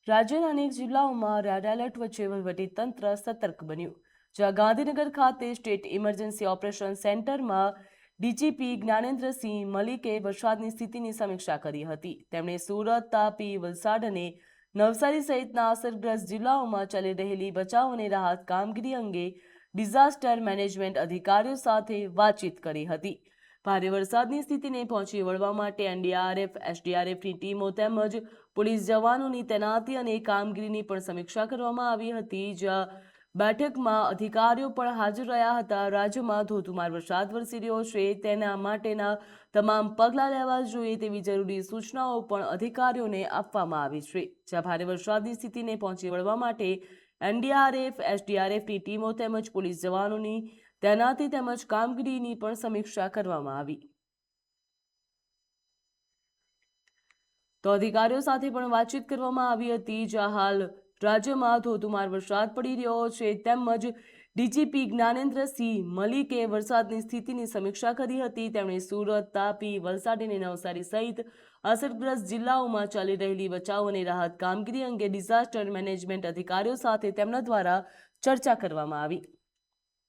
રાજ્યના અનેક જિલ્લાઓમાં રેડ એલર્ટ વચ્ચે વહીવટીતંત્ર સતર્ક બન્યું, જ્યાં ગાંધીનગર ખાતે સ્ટેટ ઇમરજન્સી ઓપરેશન સેન્ટરમાં ડીજીપી જ્ઞાનેન્દ્રસિંહ મલિકે વરસાદની સ્થિતિની સમીક્ષા કરી હતી. તેમણે સુરત, તાપી, વલસાડ અને નવસારી સહિતના અસરગ્રસ્ત જિલ્લાઓમાં ચાલી રહેલી બચાવ અને રાહત કામગીરી અંગે ડિઝાસ્ટર મેનેજમેન્ટ અધિકારીઓ સાથે વાતચીત કરી હતી. ભારે વરસાદની સ્થિતિને પહોંચી વળવા માટે એનડીઆરએફ, એસડીઆરએફની ટીમો તેમજ પોલીસ જવાનોની તૈનાતી અને કામગીરીની પણ સમીક્ષા કરવામાં આવી હતી, જ્યાં બેઠકમાં અધિકારીઓ પણ હાજર રહ્યા હતા. રાજ્યમાં ધોધમાર વરસાદ વરસી રહ્યો છે, તેના માટેના તમામ પગલાં લેવા જોઈએ તેવી જરૂરી સૂચનાઓ પણ અધિકારીઓને આપવામાં આવી છે. જ્યાં ભારે વરસાદની સ્થિતિને પહોંચી વળવા માટે એનડીઆરએફ, એસડીઆરએફની ટીમો તેમજ પોલીસ જવાનોની તૈનાતી તેમજ કામગીરીની પણ સમીક્ષા કરવામાં આવી. તો અધિકારીઓ સાથે પણ વાતચીત કરવામાં આવી હતી, જ્યાં હાલ રાજ્યમાં ધોધમાર વરસાદ પડી રહ્યો છે તેમજ ડીજીપી જ્ઞાનેન્દ્રસિંહ મલિકે વરસાદની સ્થિતિની સમીક્ષા કરી હતી. તેમણે સુરત, તાપી, વલસાડ અને નવસારી સહિત અસરગ્રસ્ત જિલ્લાઓમાં ચાલી રહેલી બચાવ અને રાહત કામગીરી અંગે ડિઝાસ્ટર મેનેજમેન્ટ અધિકારીઓ સાથે તેમના દ્વારા ચર્ચા કરવામાં આવી.